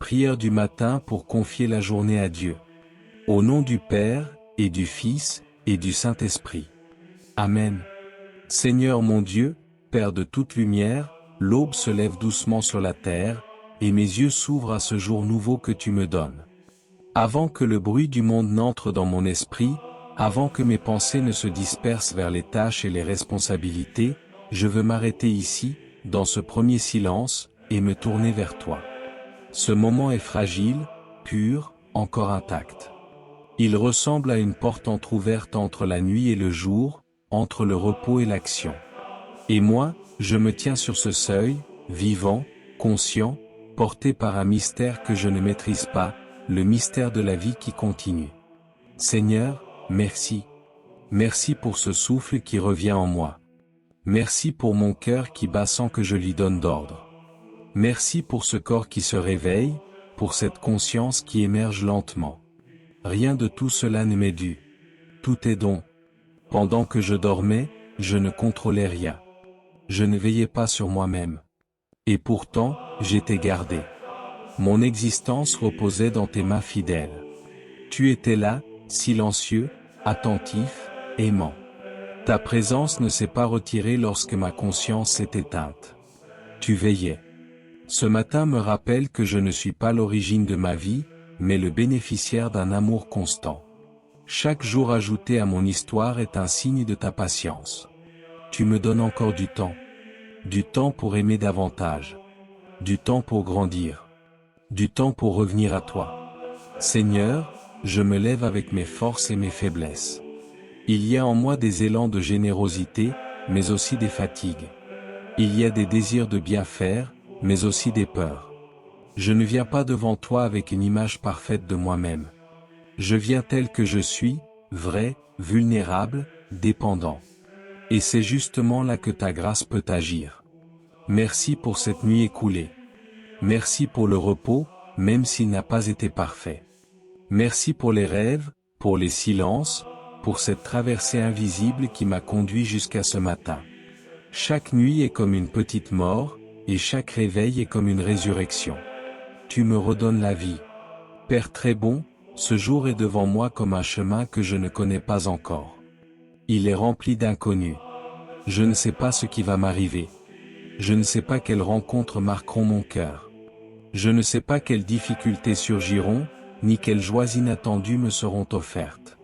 Prière du matin pour confier la journée à Dieu. Au nom du Père, et du Fils, et du Saint-Esprit. Amen. Seigneur mon Dieu, Père de toute lumière, l'aube se lève doucement sur la terre, et mes yeux s'ouvrent à ce jour nouveau que tu me donnes. Avant que le bruit du monde n'entre dans mon esprit, avant que mes pensées ne se dispersent vers les tâches et les responsabilités, je veux m'arrêter ici, dans ce premier silence, et me tourner vers toi. Ce moment est fragile, pur, encore intact. Il ressemble à une porte entr'ouverte entre la nuit et le jour, entre le repos et l'action. Et moi, je me tiens sur ce seuil, vivant, conscient, porté par un mystère que je ne maîtrise pas, le mystère de la vie qui continue. Seigneur, merci. Merci pour ce souffle qui revient en moi. Merci pour mon cœur qui bat sans que je lui donne d'ordre. Merci pour ce corps qui se réveille, pour cette conscience qui émerge lentement. Rien de tout cela ne m'est dû. Tout est don. Pendant que je dormais, je ne contrôlais rien. Je ne veillais pas sur moi-même. Et pourtant, j'étais gardé. Mon existence reposait dans tes mains fidèles. Tu étais là, silencieux, attentif, aimant. Ta présence ne s'est pas retirée lorsque ma conscience s'est éteinte. Tu veillais. Ce matin me rappelle que je ne suis pas l'origine de ma vie, mais le bénéficiaire d'un amour constant. Chaque jour ajouté à mon histoire est un signe de ta patience. Tu me donnes encore du temps pour aimer davantage, du temps pour grandir, du temps pour revenir à toi. Seigneur, je me lève avec mes forces et mes faiblesses. Il y a en moi des élans de générosité, mais aussi des fatigues. Il y a des désirs de bien faire, mais aussi des peurs. Je ne viens pas devant toi avec une image parfaite de moi-même. Je viens tel que je suis, vrai, vulnérable, dépendant. Et c'est justement là que ta grâce peut agir. Merci pour cette nuit écoulée. Merci pour le repos, même s'il n'a pas été parfait. Merci pour les rêves, pour les silences, pour cette traversée invisible qui m'a conduit jusqu'à ce matin. Chaque nuit est comme une petite mort, et chaque réveil est comme une résurrection. Tu me redonnes la vie. Père très bon, ce jour est devant moi comme un chemin que je ne connais pas encore. Il est rempli d'inconnus. Je ne sais pas ce qui va m'arriver. Je ne sais pas quelles rencontres marqueront mon cœur. Je ne sais pas quelles difficultés surgiront, ni quelles joies inattendues me seront offertes.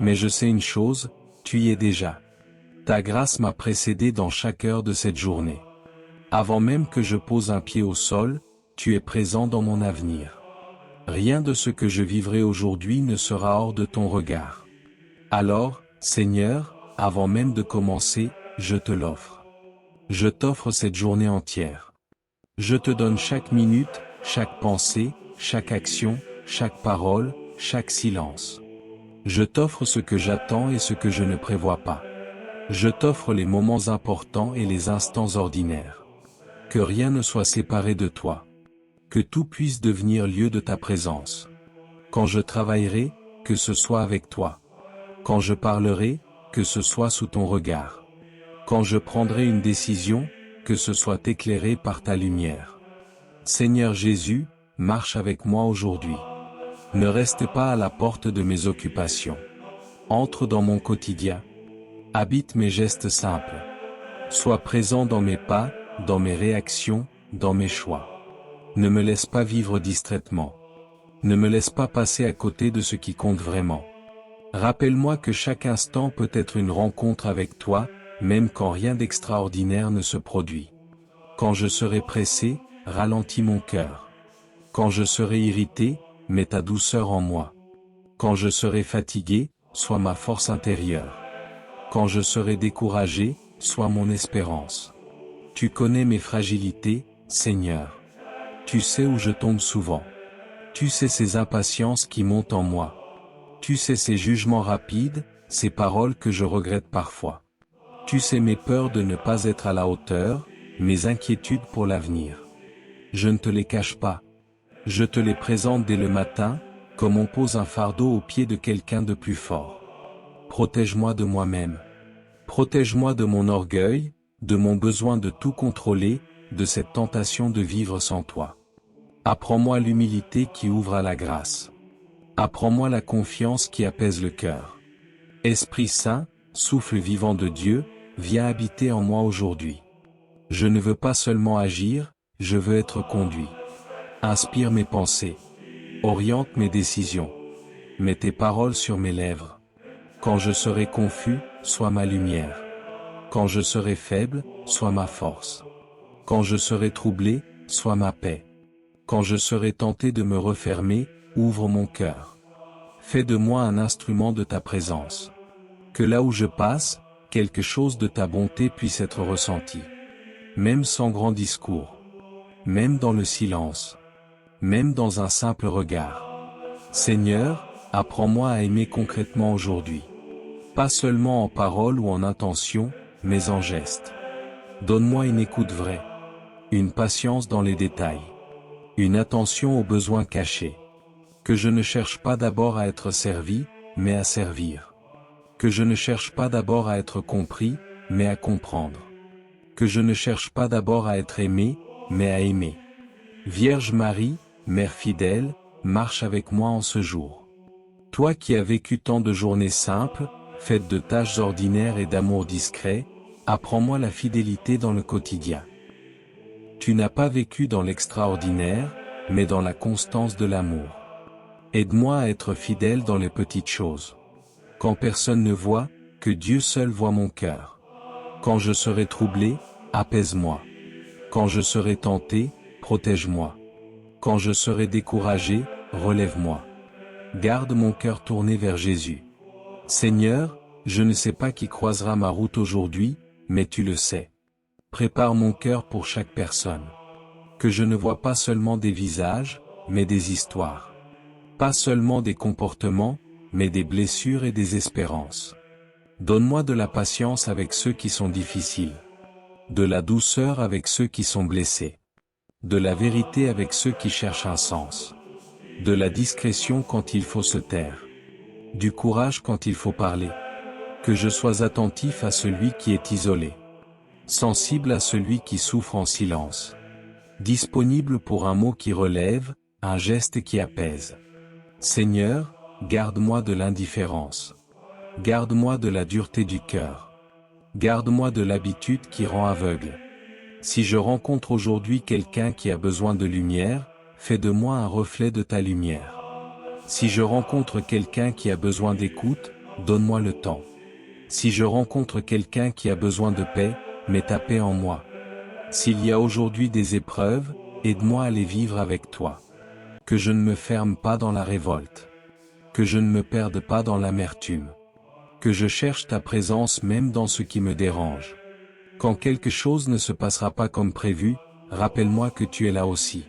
Mais je sais une chose, tu y es déjà. Ta grâce m'a précédé dans chaque heure de cette journée. Avant même que je pose un pied au sol, tu es présent dans mon avenir. Rien de ce que je vivrai aujourd'hui ne sera hors de ton regard. Alors, Seigneur, avant même de commencer, je te l'offre. Je t'offre cette journée entière. Je te donne chaque minute, chaque pensée, chaque action, chaque parole, chaque silence. Je t'offre ce que j'attends et ce que je ne prévois pas. Je t'offre les moments importants et les instants ordinaires. Que rien ne soit séparé de toi. Que tout puisse devenir lieu de ta présence. Quand je travaillerai, que ce soit avec toi. Quand je parlerai, que ce soit sous ton regard. Quand je prendrai une décision, que ce soit éclairé par ta lumière. Seigneur Jésus, marche avec moi aujourd'hui. Ne reste pas à la porte de mes occupations. Entre dans mon quotidien. Habite mes gestes simples. Sois présent dans mes pas, dans mes réactions, dans mes choix. Ne me laisse pas vivre distraitement. Ne me laisse pas passer à côté de ce qui compte vraiment. Rappelle-moi que chaque instant peut être une rencontre avec toi, même quand rien d'extraordinaire ne se produit. Quand je serai pressé, ralentis mon cœur. Quand je serai irrité, mets ta douceur en moi. Quand je serai fatigué, sois ma force intérieure. Quand je serai découragé, sois mon espérance. Tu connais mes fragilités, Seigneur. Tu sais où je tombe souvent. Tu sais ces impatiences qui montent en moi. Tu sais ces jugements rapides, ces paroles que je regrette parfois. Tu sais mes peurs de ne pas être à la hauteur, mes inquiétudes pour l'avenir. Je ne te les cache pas. Je te les présente dès le matin, comme on pose un fardeau au pied de quelqu'un de plus fort. Protège-moi de moi-même. Protège-moi de mon orgueil, de mon besoin de tout contrôler, de cette tentation de vivre sans toi. Apprends-moi l'humilité qui ouvre à la grâce. Apprends-moi la confiance qui apaise le cœur. Esprit Saint, souffle vivant de Dieu, viens habiter en moi aujourd'hui. Je ne veux pas seulement agir, je veux être conduit. Inspire mes pensées. Oriente mes décisions. Mets tes paroles sur mes lèvres. Quand je serai confus, sois ma lumière. Quand je serai faible, sois ma force. Quand je serai troublé, sois ma paix. Quand je serai tenté de me refermer, ouvre mon cœur. Fais de moi un instrument de ta présence. Que là où je passe, quelque chose de ta bonté puisse être ressenti. Même sans grand discours. Même dans le silence. Même dans un simple regard. Seigneur, apprends-moi à aimer concrètement aujourd'hui. Pas seulement en parole ou en intention, mais en geste. Donne-moi une écoute vraie. Une patience dans les détails. Une attention aux besoins cachés. Que je ne cherche pas d'abord à être servi, mais à servir. Que je ne cherche pas d'abord à être compris, mais à comprendre. Que je ne cherche pas d'abord à être aimé, mais à aimer. Vierge Marie, Mère fidèle, marche avec moi en ce jour. Toi qui as vécu tant de journées simples, faites de tâches ordinaires et d'amour discret, apprends-moi la fidélité dans le quotidien. Tu n'as pas vécu dans l'extraordinaire, mais dans la constance de l'amour. Aide-moi à être fidèle dans les petites choses. Quand personne ne voit, que Dieu seul voit mon cœur. Quand je serai troublé, apaise-moi. Quand je serai tenté, protège-moi. Quand je serai découragé, relève-moi. Garde mon cœur tourné vers Jésus. Seigneur, je ne sais pas qui croisera ma route aujourd'hui, mais tu le sais. Prépare mon cœur pour chaque personne. Que je ne vois pas seulement des visages, mais des histoires. Pas seulement des comportements, mais des blessures et des espérances. Donne-moi de la patience avec ceux qui sont difficiles. De la douceur avec ceux qui sont blessés. De la vérité avec ceux qui cherchent un sens. De la discrétion quand il faut se taire. Du courage quand il faut parler. Que je sois attentif à celui qui est isolé. Sensible à celui qui souffre en silence. Disponible pour un mot qui relève, un geste qui apaise. Seigneur, garde-moi de l'indifférence. Garde-moi de la dureté du cœur. Garde-moi de l'habitude qui rend aveugle. Si je rencontre aujourd'hui quelqu'un qui a besoin de lumière, fais de moi un reflet de ta lumière. Si je rencontre quelqu'un qui a besoin d'écoute, donne-moi le temps. Si je rencontre quelqu'un qui a besoin de paix, mets ta paix en moi. S'il y a aujourd'hui des épreuves, aide-moi à les vivre avec toi. Que je ne me ferme pas dans la révolte. Que je ne me perde pas dans l'amertume. Que je cherche ta présence même dans ce qui me dérange. Quand quelque chose ne se passera pas comme prévu, rappelle-moi que tu es là aussi.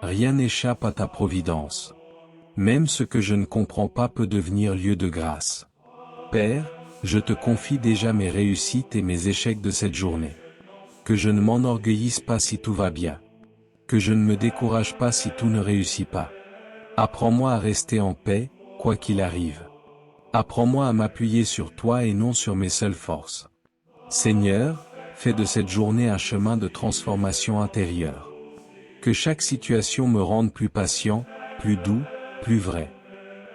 Rien n'échappe à ta providence. Même ce que je ne comprends pas peut devenir lieu de grâce. Père, je te confie déjà mes réussites et mes échecs de cette journée. Que je ne m'enorgueillisse pas si tout va bien. Que je ne me décourage pas si tout ne réussit pas. Apprends-moi à rester en paix, quoi qu'il arrive. Apprends-moi à m'appuyer sur toi et non sur mes seules forces. Seigneur, fais de cette journée un chemin de transformation intérieure. Que chaque situation me rende plus patient, plus doux, plus vrai.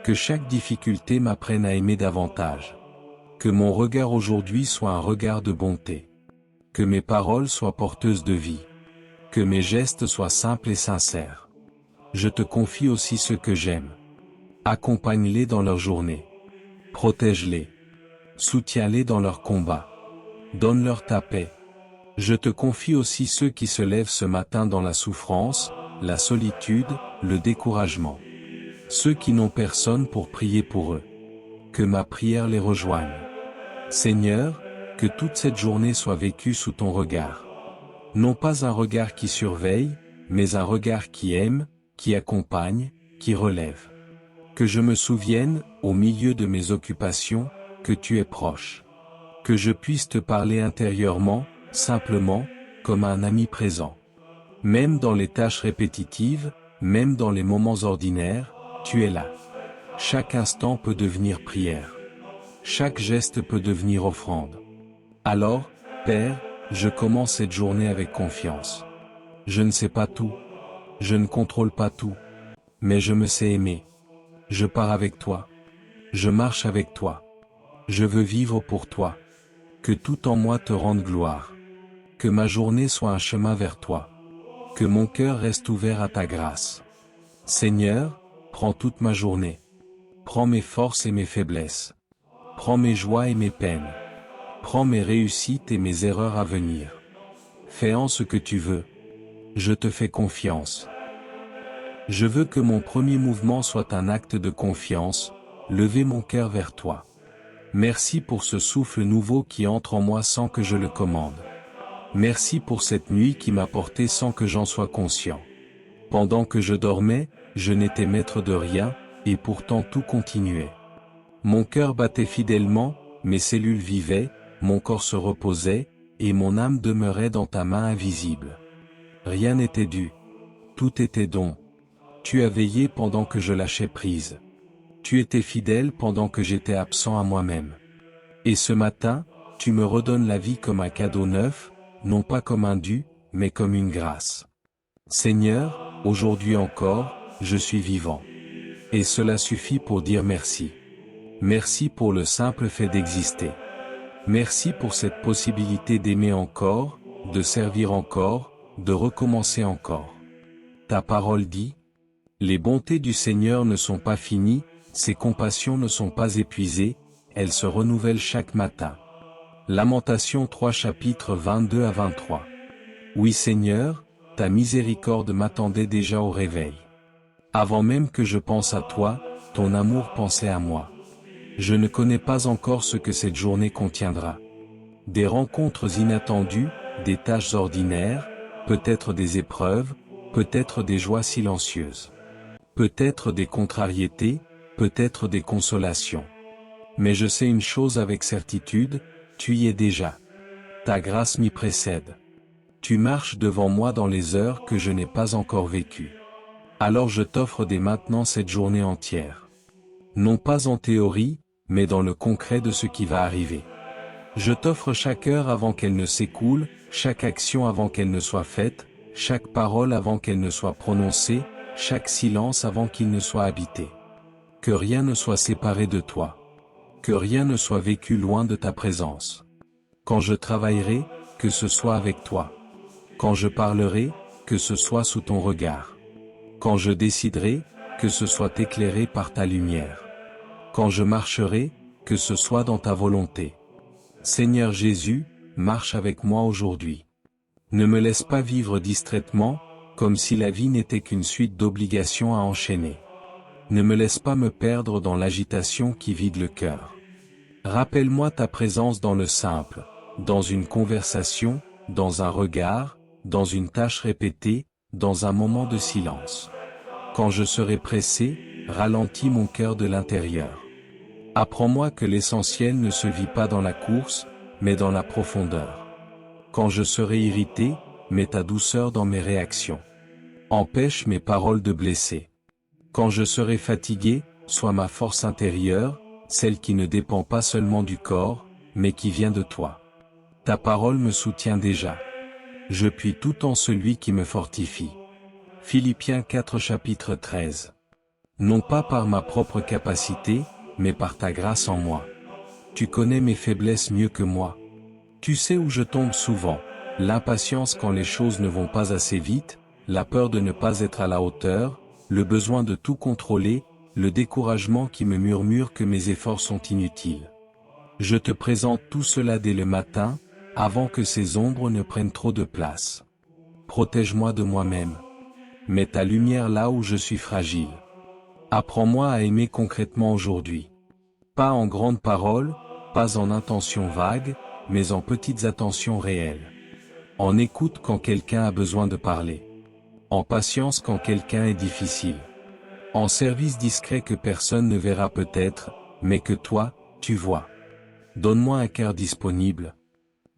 Que chaque difficulté m'apprenne à aimer davantage. Que mon regard aujourd'hui soit un regard de bonté. Que mes paroles soient porteuses de vie. Que mes gestes soient simples et sincères. Je te confie aussi ceux que j'aime. Accompagne-les dans leur journée. Protège-les. Soutiens-les dans leur combat. Donne-leur ta paix. Je te confie aussi ceux qui se lèvent ce matin dans la souffrance, la solitude, le découragement. Ceux qui n'ont personne pour prier pour eux. Que ma prière les rejoigne. Seigneur, que toute cette journée soit vécue sous ton regard. Non pas un regard qui surveille, mais un regard qui aime, qui accompagne, qui relève. Que je me souvienne, au milieu de mes occupations, que tu es proche. Que je puisse te parler intérieurement, simplement, comme un ami présent. Même dans les tâches répétitives, même dans les moments ordinaires, tu es là. Chaque instant peut devenir prière. Chaque geste peut devenir offrande. Alors, Père, je commence cette journée avec confiance. Je ne sais pas tout. Je ne contrôle pas tout. Mais je me sais aimer. Je pars avec toi. Je marche avec toi. Je veux vivre pour toi. Que tout en moi te rende gloire. Que ma journée soit un chemin vers toi. Que mon cœur reste ouvert à ta grâce. Seigneur, prends toute ma journée. Prends mes forces et mes faiblesses. Prends mes joies et mes peines. Prends mes réussites et mes erreurs à venir. Fais en ce que tu veux. Je te fais confiance. Je veux que mon premier mouvement soit un acte de confiance, lever mon cœur vers toi. Merci pour ce souffle nouveau qui entre en moi sans que je le commande. Merci pour cette nuit qui m'a porté sans que j'en sois conscient. Pendant que je dormais, je n'étais maître de rien, et pourtant tout continuait. Mon cœur battait fidèlement, mes cellules vivaient, mon corps se reposait, et mon âme demeurait dans ta main invisible. Rien n'était dû. Tout était don. Tu as veillé pendant que je lâchais prise. Tu étais fidèle pendant que j'étais absent à moi-même. Et ce matin, tu me redonnes la vie comme un cadeau neuf, non pas comme un dû, mais comme une grâce. Seigneur, aujourd'hui encore, je suis vivant. Et cela suffit pour dire merci. Merci pour le simple fait d'exister. Merci pour cette possibilité d'aimer encore, de servir encore, de recommencer encore. Ta parole dit, « Les bontés du Seigneur ne sont pas finies, ses compassions ne sont pas épuisées, elles se renouvellent chaque matin. » Lamentation 3 chapitres 22 à 23. Oui Seigneur, ta miséricorde m'attendait déjà au réveil. Avant même que je pense à toi, ton amour pensait à moi. Je ne connais pas encore ce que cette journée contiendra. Des rencontres inattendues, des tâches ordinaires, peut-être des épreuves, peut-être des joies silencieuses. Peut-être des contrariétés, peut-être des consolations. Mais je sais une chose avec certitude, tu y es déjà. Ta grâce m'y précède. Tu marches devant moi dans les heures que je n'ai pas encore vécues. Alors je t'offre dès maintenant cette journée entière. Non pas en théorie, mais dans le concret de ce qui va arriver. Je t'offre chaque heure avant qu'elle ne s'écoule, chaque action avant qu'elle ne soit faite, chaque parole avant qu'elle ne soit prononcée, chaque silence avant qu'il ne soit habité. Que rien ne soit séparé de toi. Que rien ne soit vécu loin de ta présence. Quand je travaillerai, que ce soit avec toi. Quand je parlerai, que ce soit sous ton regard. Quand je déciderai, que ce soit éclairé par ta lumière. Quand je marcherai, que ce soit dans ta volonté. Seigneur Jésus, marche avec moi aujourd'hui. Ne me laisse pas vivre distraitement, comme si la vie n'était qu'une suite d'obligations à enchaîner. Ne me laisse pas me perdre dans l'agitation qui vide le cœur. Rappelle-moi ta présence dans le simple, dans une conversation, dans un regard, dans une tâche répétée, dans un moment de silence. Quand je serai pressé, ralentis mon cœur de l'intérieur. Apprends-moi que l'essentiel ne se vit pas dans la course, mais dans la profondeur. Quand je serai irrité, mets ta douceur dans mes réactions. Empêche mes paroles de blesser. Quand je serai fatigué, sois ma force intérieure, celle qui ne dépend pas seulement du corps, mais qui vient de toi. Ta parole me soutient déjà. Je puis tout en celui qui me fortifie. Philippiens 4 chapitre 13. Non pas par ma propre capacité, mais par ta grâce en moi. Tu connais mes faiblesses mieux que moi. Tu sais où je tombe souvent, l'impatience quand les choses ne vont pas assez vite, la peur de ne pas être à la hauteur, le besoin de tout contrôler, le découragement qui me murmure que mes efforts sont inutiles. Je te présente tout cela dès le matin, avant que ces ombres ne prennent trop de place. Protège-moi de moi-même. Mets ta lumière là où je suis fragile. Apprends-moi à aimer concrètement aujourd'hui. Pas en grandes paroles, pas en intentions vagues, mais en petites attentions réelles. En écoute quand quelqu'un a besoin de parler. En patience quand quelqu'un est difficile. En service discret que personne ne verra peut-être, mais que toi, tu vois. Donne-moi un cœur disponible.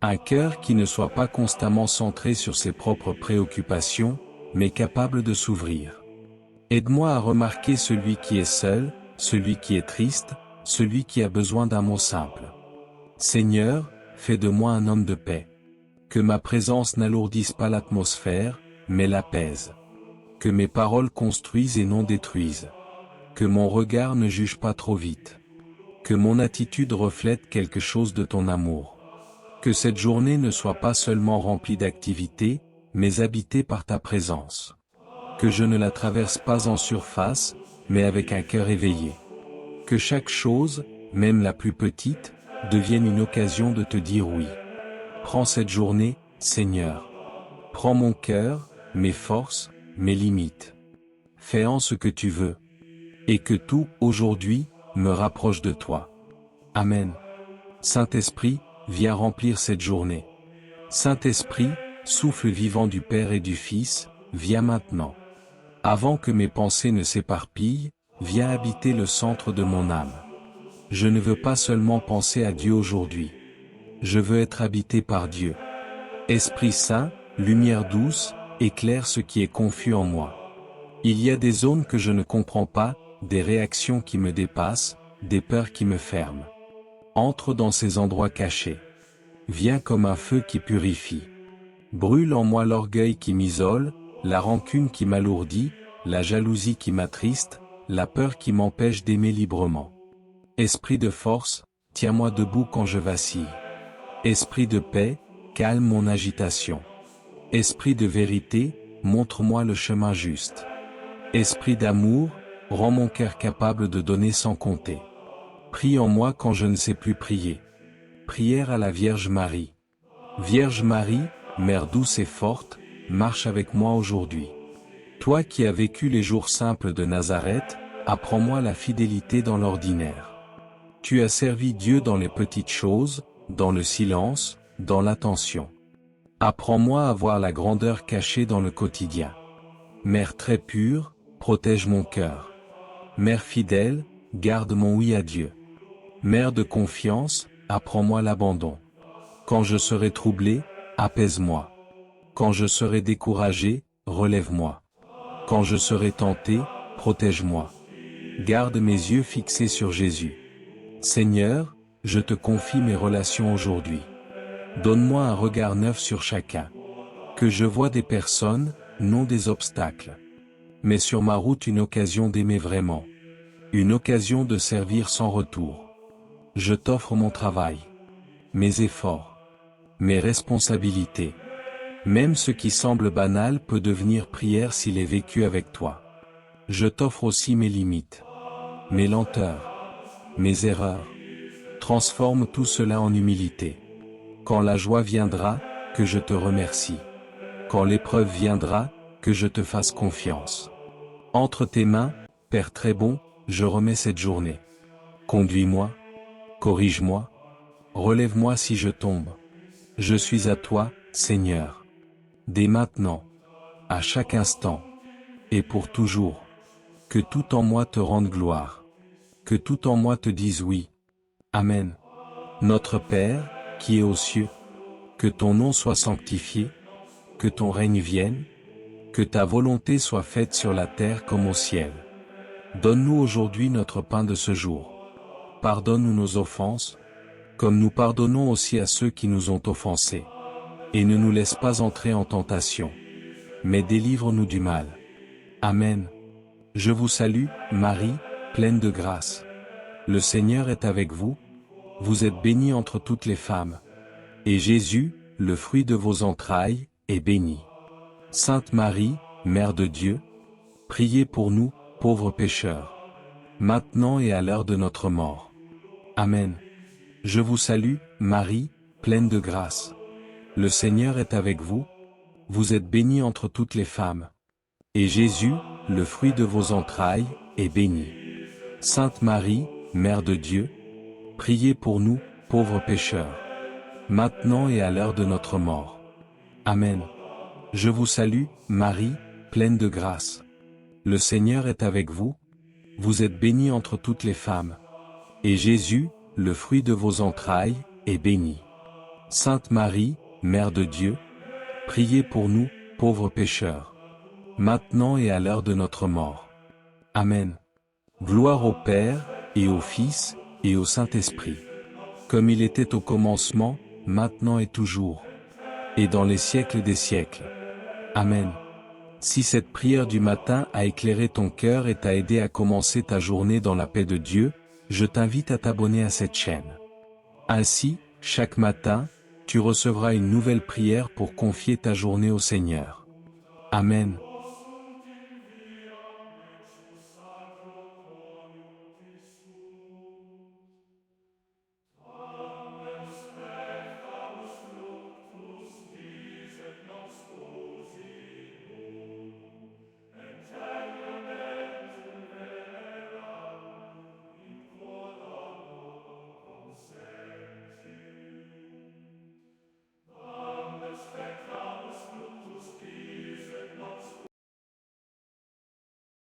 Un cœur qui ne soit pas constamment centré sur ses propres préoccupations, mais capable de s'ouvrir. Aide-moi à remarquer celui qui est seul, celui qui est triste, celui qui a besoin d'un mot simple. Seigneur, fais de moi un homme de paix. Que ma présence n'alourdisse pas l'atmosphère, mais l'apaise. Que mes paroles construisent et non détruisent. Que mon regard ne juge pas trop vite. Que mon attitude reflète quelque chose de ton amour. Que cette journée ne soit pas seulement remplie d'activités, mais habitée par ta présence. Que je ne la traverse pas en surface, mais avec un cœur éveillé. Que chaque chose, même la plus petite, devienne une occasion de te dire oui. Prends cette journée, Seigneur. Prends mon cœur, mes forces, mes limites. Fais en ce que tu veux. Et que tout, aujourd'hui, me rapproche de toi. Amen. Saint-Esprit, viens remplir cette journée. Saint-Esprit, souffle vivant du Père et du Fils, viens maintenant. Avant que mes pensées ne s'éparpillent, viens habiter le centre de mon âme. Je ne veux pas seulement penser à Dieu aujourd'hui. Je veux être habité par Dieu. Esprit Saint, lumière douce, éclaire ce qui est confus en moi. Il y a des zones que je ne comprends pas, des réactions qui me dépassent, des peurs qui me ferment. Entre dans ces endroits cachés. Viens comme un feu qui purifie. Brûle en moi l'orgueil qui m'isole, la rancune qui m'alourdit, la jalousie qui m'attriste, la peur qui m'empêche d'aimer librement. Esprit de force, tiens-moi debout quand je vacille. Esprit de paix, calme mon agitation. Esprit de vérité, montre-moi le chemin juste. Esprit d'amour, rends mon cœur capable de donner sans compter. Prie en moi quand je ne sais plus prier. Prière à la Vierge Marie. Vierge Marie, Mère douce et forte, marche avec moi aujourd'hui. Toi qui as vécu les jours simples de Nazareth, apprends-moi la fidélité dans l'ordinaire. Tu as servi Dieu dans les petites choses, dans le silence, dans l'attention. Apprends-moi à voir la grandeur cachée dans le quotidien. Mère très pure, protège mon cœur. Mère fidèle, garde mon oui à Dieu. Mère de confiance, apprends-moi l'abandon. Quand je serai troublé, apaise-moi. Quand je serai découragé, relève-moi. Quand je serai tenté, protège-moi. Garde mes yeux fixés sur Jésus. Seigneur, je te confie mes relations aujourd'hui. Donne-moi un regard neuf sur chacun. Que je voie des personnes, non des obstacles. Mais sur ma route une occasion d'aimer vraiment. Une occasion de servir sans retour. Je t'offre mon travail. Mes efforts. Mes responsabilités. Même ce qui semble banal peut devenir prière s'il est vécu avec toi. Je t'offre aussi mes limites. Mes lenteurs. Mes erreurs. Transforme tout cela en humilité. Quand la joie viendra, que je te remercie. Quand l'épreuve viendra, que je te fasse confiance. Entre tes mains, Père très bon, je remets cette journée. Conduis-moi. Corrige-moi. Relève-moi si je tombe. Je suis à toi, Seigneur. Dès maintenant. À chaque instant. Et pour toujours. Que tout en moi te rende gloire. Que tout en moi te dise oui. Amen. Notre Père, qui es aux cieux, que ton nom soit sanctifié, que ton règne vienne, que ta volonté soit faite sur la terre comme au ciel. Donne-nous aujourd'hui notre pain de ce jour. Pardonne-nous nos offenses, comme nous pardonnons aussi à ceux qui nous ont offensés. Et ne nous laisse pas entrer en tentation, mais délivre-nous du mal. Amen. Je vous salue, Marie, pleine de grâce. Le Seigneur est avec vous. Vous êtes bénie entre toutes les femmes. Et Jésus, le fruit de vos entrailles, est béni. Sainte Marie, Mère de Dieu, priez pour nous, pauvres pécheurs, maintenant et à l'heure de notre mort. Amen. Je vous salue, Marie, pleine de grâce. Le Seigneur est avec vous. Vous êtes bénie entre toutes les femmes. Et Jésus, le fruit de vos entrailles, est béni. Sainte Marie, Mère de Dieu, priez pour nous, pauvres pécheurs, maintenant et à l'heure de notre mort. Amen. Je vous salue, Marie, pleine de grâce. Le Seigneur est avec vous. Vous êtes bénie entre toutes les femmes. Et Jésus, le fruit de vos entrailles, est béni. Sainte Marie, Mère de Dieu, priez pour nous, pauvres pécheurs, maintenant et à l'heure de notre mort. Amen. Gloire au Père, et au Fils, et au Saint-Esprit. Comme il était au commencement, maintenant et toujours. Et dans les siècles des siècles. Amen. Si cette prière du matin a éclairé ton cœur et t'a aidé à commencer ta journée dans la paix de Dieu, je t'invite à t'abonner à cette chaîne. Ainsi, chaque matin, tu recevras une nouvelle prière pour confier ta journée au Seigneur. Amen.